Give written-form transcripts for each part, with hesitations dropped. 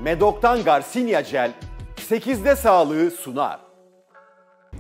Medok'tan Garcinia Gel 8'de sağlığı sunar.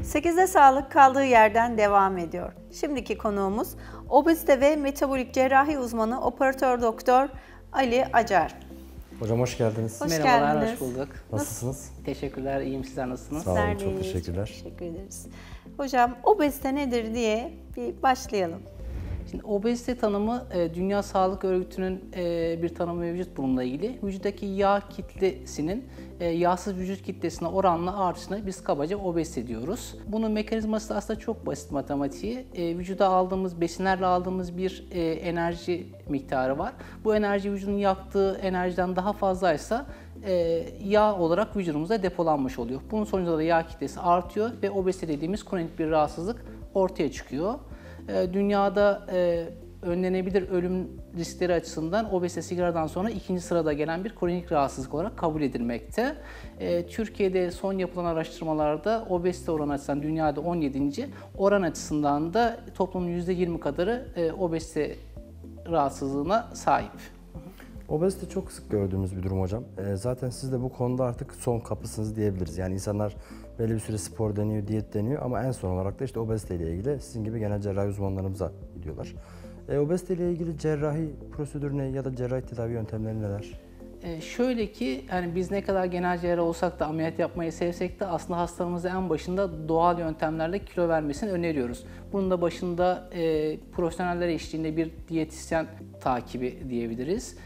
8'de sağlık kaldığı yerden devam ediyor. Şimdiki konuğumuz obezite ve metabolik cerrahi uzmanı operatör doktor Ali Acar. Hocam hoş geldiniz. Hoş Merhabalar, geldiniz. hoş bulduk. Nasılsınız? Teşekkürler, iyiyim. Sizler nasılsınız? Sağ olun, Bizler de çok iyiyiz. teşekkürler. Teşekkür ederiz. Hocam obezite nedir diye bir başlayalım. Şimdi obezite tanımı Dünya Sağlık Örgütü'nün bir tanımı mevcut bununla ilgili. Vücuttaki yağ kitlesinin yağsız vücut kitlesine oranla artışına biz kabaca obezite diyoruz. Bunun mekanizması aslında çok basit matematiği. Vücuda aldığımız, besinlerle aldığımız bir enerji miktarı var. Bu enerji vücudun yaktığı enerjiden daha fazlaysa yağ olarak vücudumuzda depolanmış oluyor. Bunun sonucunda da yağ kitlesi artıyor ve obezite dediğimiz kronik bir rahatsızlık ortaya çıkıyor. Dünyada önlenebilir ölüm riskleri açısından obezite sigaradan sonra ikinci sırada gelen bir kronik rahatsızlık olarak kabul edilmekte. Türkiye'de son yapılan araştırmalarda obezite oranı açısından dünyada 17. oran açısından da toplumun %20 kadarı obezite rahatsızlığına sahip. Obezite çok sık gördüğümüz bir durum hocam. Zaten siz de bu konuda artık son kapısınız diyebiliriz. Yani insanlar belli bir süre spor deniyor, diyet deniyor ama en son olarak da işte obezite ile ilgili sizin gibi genel cerrahi uzmanlarımıza gidiyorlar. Obezite ile ilgili cerrahi prosedür ne ya da cerrahi tedavi yöntemleri neler? Şöyle ki yani biz ne kadar genel cerrah olsak da ameliyat yapmayı sevsek de aslında hastamızı en başında doğal yöntemlerle kilo vermesini öneriyoruz. Bunun da başında profesyoneller eşliğinde bir diyetisyen takibi diyebiliriz.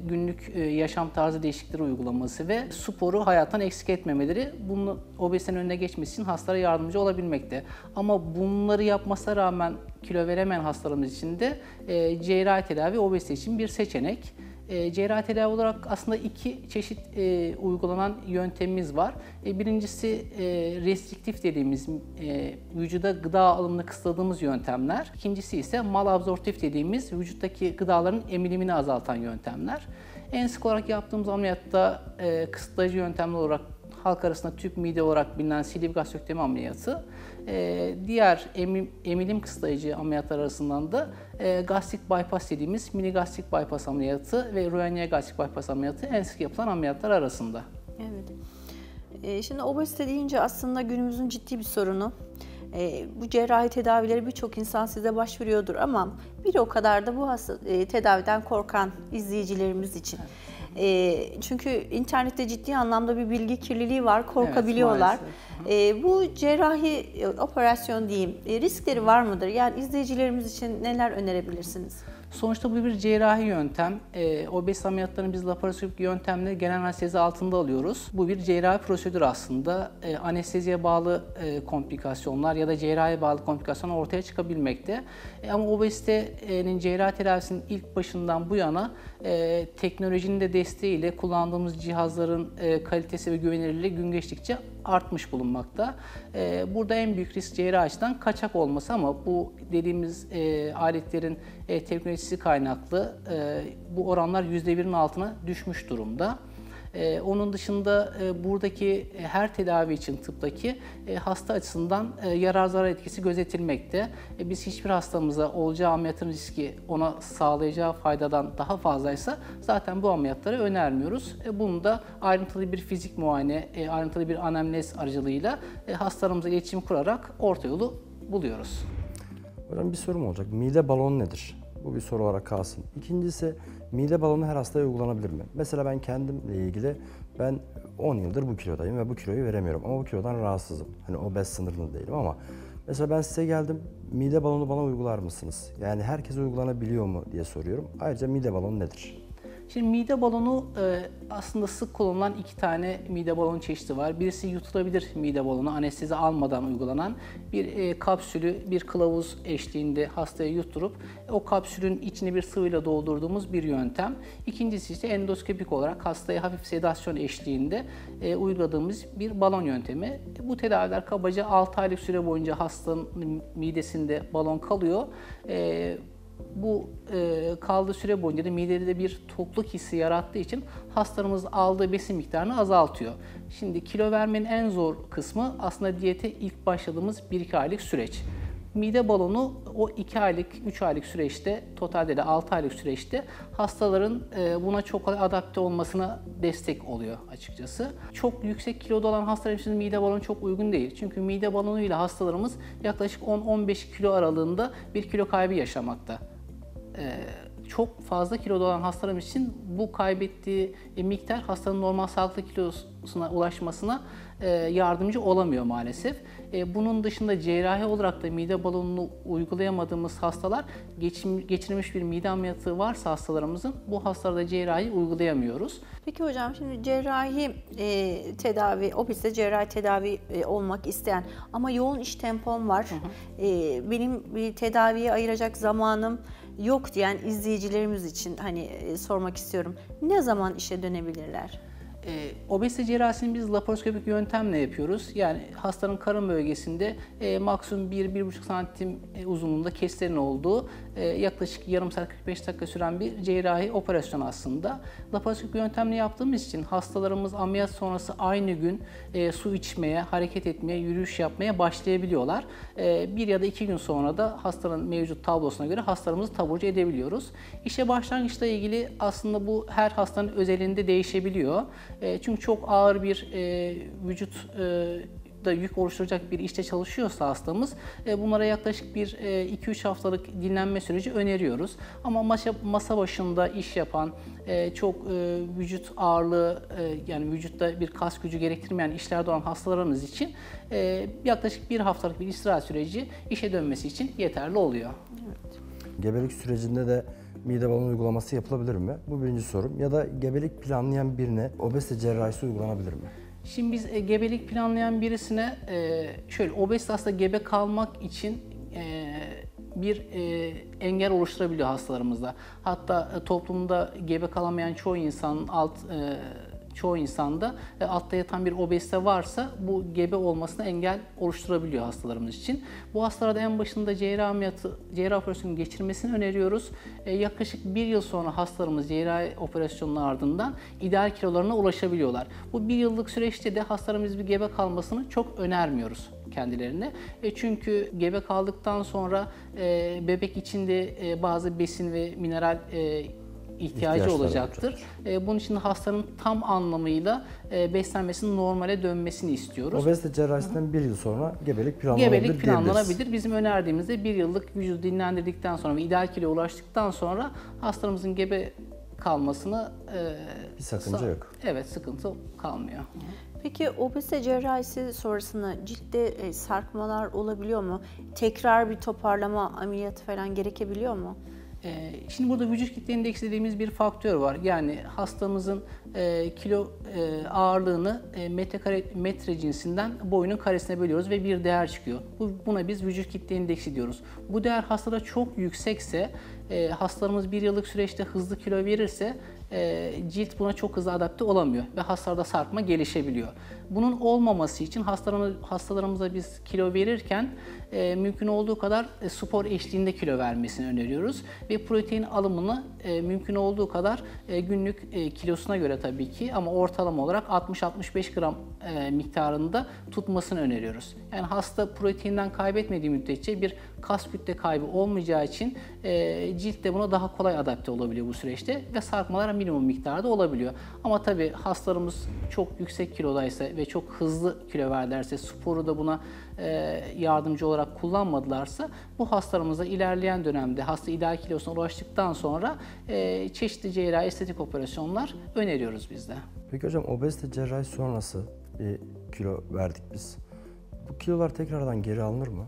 Günlük yaşam tarzı değişiklikleri uygulaması ve sporu hayattan eksik etmemeleri bunun obezitenin önüne geçmesi için hastalara yardımcı olabilmekte. Ama bunları yapmasına rağmen kilo veremeyen hastalarımız için de cerrahi tedavi obezite için bir seçenek. Cerrahi tedavi olarak aslında iki çeşit uygulanan yöntemimiz var. Birincisi restriktif dediğimiz vücuda gıda alımını kısıtladığımız yöntemler. İkincisi ise malabsorptif dediğimiz vücuttaki gıdaların emilimini azaltan yöntemler. En sık olarak yaptığımız ameliyatta kısıtlayıcı yöntemler olarak halk arasında tüp mide olarak bilinen sleeve gastrektomi ameliyatı, diğer emilim kısıtlayıcı ameliyatlar arasından da gastrik bypass dediğimiz mini gastrik bypass ameliyatı ve Roux-en-Y gastrik bypass ameliyatı en sık yapılan ameliyatlar arasında. Evet. Şimdi obezite deyince aslında günümüzün ciddi bir sorunu. Bu cerrahi tedavileri birçok insan size başvuruyordur ama bir o kadar da bu tedaviden korkan izleyicilerimiz için. Çünkü internette ciddi anlamda bir bilgi kirliliği var, korkabiliyorlar. Evet, bu cerrahi operasyon diyeyim, riskleri var mıdır? Yani izleyicilerimiz için neler önerebilirsiniz? Sonuçta bu bir cerrahi yöntem. Obezite ameliyatlarını biz laparoskopik yöntemle genel anestezi altında alıyoruz. Bu bir cerrahi prosedür aslında. Anesteziye bağlı komplikasyonlar ya da cerrahiye bağlı komplikasyonlar ortaya çıkabilmekte. Ama obezitenin cerrahi tedavisinin ilk başından bu yana teknolojinin de desteğiyle kullandığımız cihazların kalitesi ve güvenilirliği gün geçtikçe artmış bulunmakta. Burada en büyük risk cerrahi açıdan kaçak olması ama bu dediğimiz aletlerin teknolojisi kaynaklı bu oranlar %1'in altına düşmüş durumda. Onun dışında buradaki her tedavi için tıptaki hasta açısından yarar zarar etkisi gözetilmekte. Biz hiçbir hastamıza olacağı ameliyatın riski ona sağlayacağı faydadan daha fazlaysa zaten bu ameliyatları önermiyoruz. Bunu da ayrıntılı bir fizik muayene, ayrıntılı bir anamnez aracılığıyla hastalarımızla iletişim kurarak orta yolu buluyoruz. Hocam bir sorum olacak. Mide balonu nedir? Bu bir soru olarak kalsın. İkincisi, mide balonu her hastaya uygulanabilir mi? Mesela ben kendimle ilgili, ben 10 yıldır bu kilodayım ve bu kiloyu veremiyorum ama bu kilodan rahatsızım. Hani obez sınırında değilim ama mesela ben size geldim, mide balonu bana uygular mısınız? Yani herkese uygulanabiliyor mu diye soruyorum. Ayrıca mide balonu nedir? Şimdi mide balonu aslında sık kullanılan iki tane mide balonu çeşidi var. Birisi yutulabilir mide balonu, anestezi almadan uygulanan bir kapsülü bir kılavuz eşliğinde hastaya yutturup o kapsülün içini bir sıvıyla doldurduğumuz bir yöntem. İkincisi ise endoskopik olarak hastaya hafif sedasyon eşliğinde uyguladığımız bir balon yöntemi. Bu tedaviler kabaca 6 aylık süre boyunca hastanın midesinde balon kalıyor. Bu kaldığı süre boyunca da midede de bir tokluk hissi yarattığı için hastalarımız aldığı besin miktarını azaltıyor. Şimdi kilo vermenin en zor kısmı aslında diyete ilk başladığımız 1-2 aylık süreç. Mide balonu o 2 aylık, 3 aylık süreçte, totalde de 6 aylık süreçte hastaların buna çok kolay adapte olmasına destek oluyor açıkçası. Çok yüksek kiloda olan hastalar için mide balonu çok uygun değil. Çünkü mide balonuyla hastalarımız yaklaşık 10-15 kilo aralığında bir kilo kaybı yaşamakta. Çok fazla kiloda olan hastalarımız için bu kaybettiği miktar hastanın normal sağlıklı kilosuna ulaşmasına yardımcı olamıyor maalesef. Bunun dışında cerrahi olarak da mide balonunu uygulayamadığımız hastalar, geçirilmiş bir mide ameliyatı varsa hastalarımızın, bu hastalarda cerrahi uygulayamıyoruz. Peki hocam, şimdi cerrahi tedavi, obezite cerrahi tedavi olmak isteyen ama yoğun iş tempom var, benim bir tedaviye ayıracak zamanım yok diyen izleyicilerimiz için hani sormak istiyorum. Ne zaman işe dönebilirler? Obezite cerrahisini biz laparoskopik yöntemle yapıyoruz. Yani hastanın karın bölgesinde maksimum 1-1,5 santim uzunluğunda kesilerin olduğu yaklaşık yarım saat 45 dakika süren bir cerrahi operasyon aslında. Laparoskopik yöntemle yaptığımız için hastalarımız ameliyat sonrası aynı gün su içmeye, hareket etmeye, yürüyüş yapmaya başlayabiliyorlar. 1 ya da 2 gün sonra da hastanın mevcut tablosuna göre hastalarımızı taburcu edebiliyoruz. İşe başlangıçla ilgili aslında bu her hastanın özelinde değişebiliyor. Çünkü çok ağır bir vücut da yük oluşturacak bir işte çalışıyorsa hastamız, bunlara yaklaşık bir 2-3 haftalık dinlenme süreci öneriyoruz. Ama masa başında iş yapan, çok vücut ağırlığı, yani vücutta bir kas gücü gerektirmeyen işlerde olan hastalarımız için yaklaşık 1 haftalık bir istirahat süreci işe dönmesi için yeterli oluyor. Evet. Gebelik sürecinde de mide balonu uygulaması yapılabilir mi? Bu birinci sorum. Ya da gebelik planlayan birine obezite cerrahisi uygulanabilir mi? Şimdi biz gebelik planlayan birisine şöyle, obezite aslında gebe kalmak için bir engel oluşturabiliyor hastalarımızda. Hatta toplumda gebe kalamayan çoğu insanda altta yatan bir obezite varsa bu gebe olmasına engel oluşturabiliyor hastalarımız için. Bu hastalarda en başında cerrahi operasyonu geçirmesini öneriyoruz. Yaklaşık 1 yıl sonra hastalarımız cerrahi operasyonun ardından ideal kilolarına ulaşabiliyorlar. Bu 1 yıllık süreçte de hastalarımız bir gebe kalmasını çok önermiyoruz kendilerine. Çünkü gebe kaldıktan sonra bebek içinde bazı besin ve mineral ihtiyacı olacaktır. Bunun için hastanın tam anlamıyla beslenmesinin normale dönmesini istiyoruz. Obezite cerrahisinden 1 yıl sonra gebelik planlanabilir. Gebelik planlanabilir. Bizim önerdiğimizde 1 yıllık vücudu dinlendirdikten sonra ve ideal kiloya ulaştıktan sonra hastalarımızın gebe kalmasına bir sakınca yok. Evet, sıkıntı kalmıyor. Peki obezite cerrahisi sonrasında ciltte sarkmalar olabiliyor mu? Tekrar bir toparlama ameliyatı falan gerekebiliyor mu? Şimdi burada vücut kitle indeksi dediğimiz bir faktör var. Yani hastamızın kilo ağırlığını metre cinsinden boyunun karesine bölüyoruz ve bir değer çıkıyor. Buna biz vücut kitle indeksi diyoruz. Bu değer hastada çok yüksekse, hastalarımız 1 yıllık süreçte hızlı kilo verirse cilt buna çok hızlı adapte olamıyor ve hastalarda sarkma gelişebiliyor. Bunun olmaması için hastalarımıza biz kilo verirken mümkün olduğu kadar spor eşliğinde kilo vermesini öneriyoruz ve protein alımını mümkün olduğu kadar günlük kilosuna göre tabii ki, ama ortalama olarak 60-65 gram miktarında tutmasını öneriyoruz. Yani hasta proteinden kaybetmediği müddetçe bir kas kütle kaybı olmayacağı için cilt de buna daha kolay adapte olabiliyor bu süreçte ve sarkmalar minimum miktarda olabiliyor. Ama tabii hastalarımız çok yüksek kilodaysa ve çok hızlı kilo verdilerse, sporu da buna yardımcı olarak kullanmadılarsa, bu hastalarımıza ilerleyen dönemde hasta ideal kilosuna ulaştıktan sonra çeşitli cerrahi estetik operasyonlar öneriyoruz biz de. Peki hocam, obezite cerrahisi sonrası bir kilo verdik biz. Bu kilolar tekrardan geri alınır mı?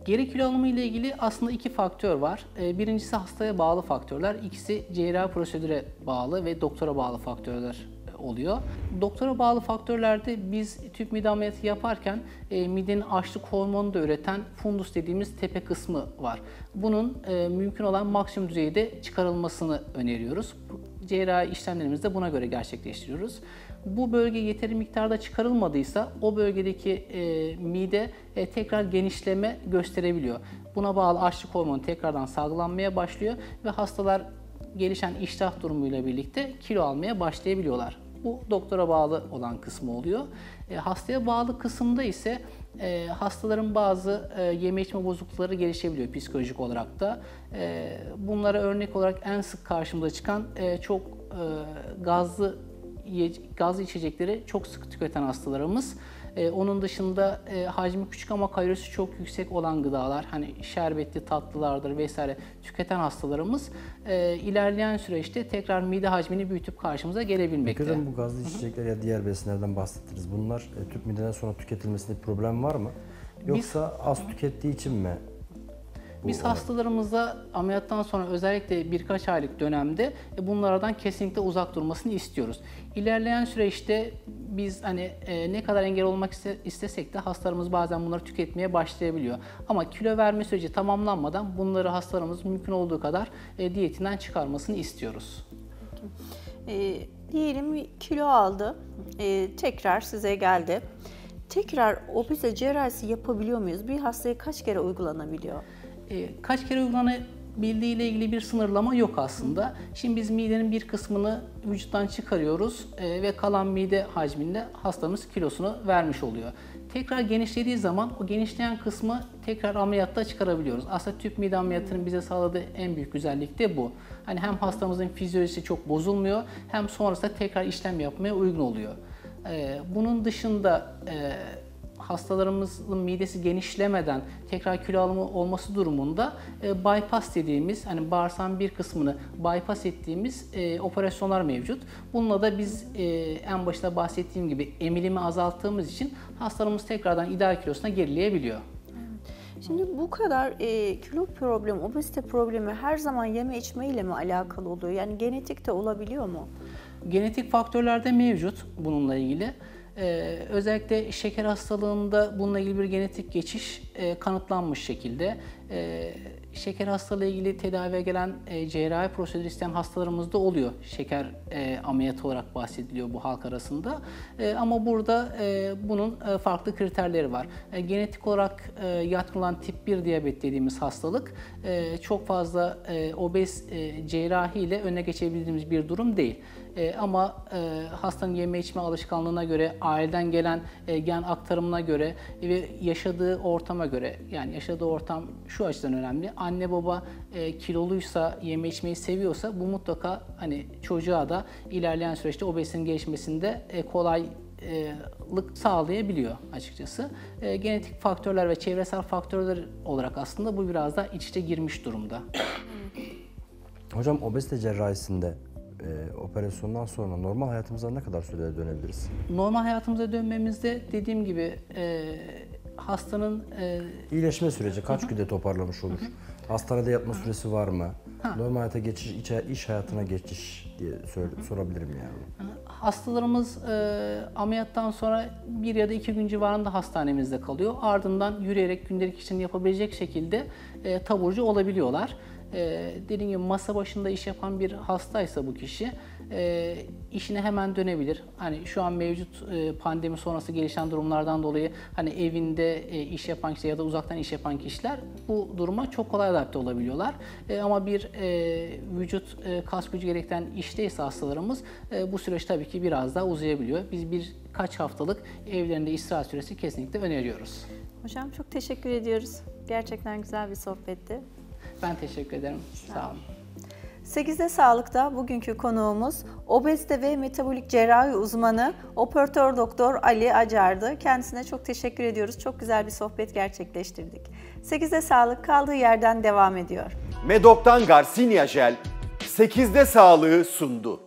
Geri kilo alımı ile ilgili aslında 2 faktör var. Birincisi hastaya bağlı faktörler, ikisi cerrahi prosedüre bağlı ve doktora bağlı faktörler oluyor. Doktora bağlı faktörlerde biz tüp mide ameliyatı yaparken midenin açlık hormonunu da üreten fundus dediğimiz tepe kısmı var. Bunun mümkün olan maksimum düzeyde çıkarılmasını öneriyoruz. Cerrahi işlemlerimizi de buna göre gerçekleştiriyoruz. Bu bölge yeteri miktarda çıkarılmadıysa o bölgedeki mide tekrar genişleme gösterebiliyor. Buna bağlı açlık hormonu tekrardan salgılanmaya başlıyor ve hastalar gelişen iştah durumuyla birlikte kilo almaya başlayabiliyorlar. Bu doktora bağlı olan kısmı oluyor. Hastaya bağlı kısımda ise hastaların bazı yeme içme bozuklukları gelişebiliyor psikolojik olarak da. Bunlara örnek olarak en sık karşımıza çıkan çok gazlı içecekleri çok sık tüketen hastalarımız. Onun dışında hacmi küçük ama kalorisi çok yüksek olan gıdalar, hani şerbetli tatlılardır vesaire tüketen hastalarımız ilerleyen süreçte tekrar mide hacmini büyütüp karşımıza gelebilmekte. Peki bu gazlı içecekler ya diğer besinlerden bahsettiniz. Bunlar tüp mideden sonra tüketilmesinde bir problem var mı? Yoksa az tükettiği için mi? Biz hastalarımıza ameliyattan sonra özellikle birkaç aylık dönemde bunlardan kesinlikle uzak durmasını istiyoruz. İlerleyen süreçte biz hani ne kadar engel olmak istesek de hastalarımız bazen bunları tüketmeye başlayabiliyor. Ama kilo verme süreci tamamlanmadan bunları hastalarımız mümkün olduğu kadar diyetinden çıkarmasını istiyoruz. Diyelim kilo aldı, tekrar size geldi. Tekrar obezite cerrahisi yapabiliyor muyuz? Bir hastaya kaç kere uygulanabiliyor? Kaç kere uygulanabildiği ile ilgili bir sınırlama yok aslında. Şimdi biz midenin bir kısmını vücuttan çıkarıyoruz ve kalan mide hacminde hastamız kilosunu vermiş oluyor. Tekrar genişlediği zaman o genişleyen kısmı tekrar ameliyatta çıkarabiliyoruz. Aslında tüp mide ameliyatının bize sağladığı en büyük güzellik de bu. Hani hem hastamızın fizyolojisi çok bozulmuyor hem sonrasında tekrar işlem yapmaya uygun oluyor. Bunun dışında hastalarımızın midesi genişlemeden tekrar kilo alımı olması durumunda bypass dediğimiz, hani bağırsağın bir kısmını bypass ettiğimiz operasyonlar mevcut. Bununla da biz en başta bahsettiğim gibi emilimi azalttığımız için hastalarımız tekrardan ideal kilosuna gerileyebiliyor. Şimdi bu kadar kilo problemi, obezite problemi her zaman yeme içme ile mi alakalı oluyor? Yani genetik de olabiliyor mu? Genetik faktörler de mevcut bununla ilgili. Özellikle şeker hastalığında bununla ilgili bir genetik geçiş kanıtlanmış şekilde. Şeker hastalığı ile ilgili tedaviye gelen cerrahi prosedür isteyen hastalarımız da oluyor. Şeker ameliyatı olarak bahsediliyor bu halk arasında. Ama burada bunun farklı kriterleri var. Genetik olarak yatkın olan tip 1 diyabet dediğimiz hastalık çok fazla obez cerrahi ile önüne geçebildiğimiz bir durum değil. Ama hastanın yeme içme alışkanlığına göre, aileden gelen gen aktarımına göre ve yaşadığı ortama göre, yani yaşadığı ortam şu açıdan önemli. Anne baba kiloluysa, yeme içmeyi seviyorsa bu mutlaka hani çocuğa da ilerleyen süreçte obezitenin gelişmesinde kolaylık sağlayabiliyor açıkçası. Genetik faktörler ve çevresel faktörler olarak aslında bu biraz da iç içe girmiş durumda. Hocam obezite cerrahisinde operasyondan sonra normal hayatımıza ne kadar sürede dönebiliriz? Normal hayatımıza dönmemizde dediğim gibi hastanın iyileşme süreci kaç günde toparlamış olur? Hastanede yatma süresi var mı? Normal hayata geçiş, iş hayatına geçiş diye sorabilirim yani. Hastalarımız ameliyattan sonra 1 ya da 2 gün civarında hastanemizde kalıyor. Ardından yürüyerek gündelik işini yapabilecek şekilde taburcu olabiliyorlar. Dediğim gibi masa başında iş yapan bir hastaysa bu kişi işine hemen dönebilir. Hani şu an mevcut pandemi sonrası gelişen durumlardan dolayı hani evinde iş yapan kişiler ya da uzaktan iş yapan kişiler bu duruma çok kolay adapte olabiliyorlar. Ama bir vücut kas gücü gerektiren işteyse hastalarımız bu süreç tabii ki biraz daha uzayabiliyor. Biz birkaç haftalık evlerinde istirahat süresi kesinlikle öneriyoruz. Hocam çok teşekkür ediyoruz. Gerçekten güzel bir sohbetti. Ben teşekkür ederim. Sağ olun. 8'de Sağlık'ta bugünkü konuğumuz obezite ve metabolik cerrahi uzmanı operatör doktor Ali Acar'dı. Kendisine çok teşekkür ediyoruz. Çok güzel bir sohbet gerçekleştirdik. 8'de Sağlık kaldığı yerden devam ediyor. Medok'tan Garcinia Jel 8'de Sağlığı sundu.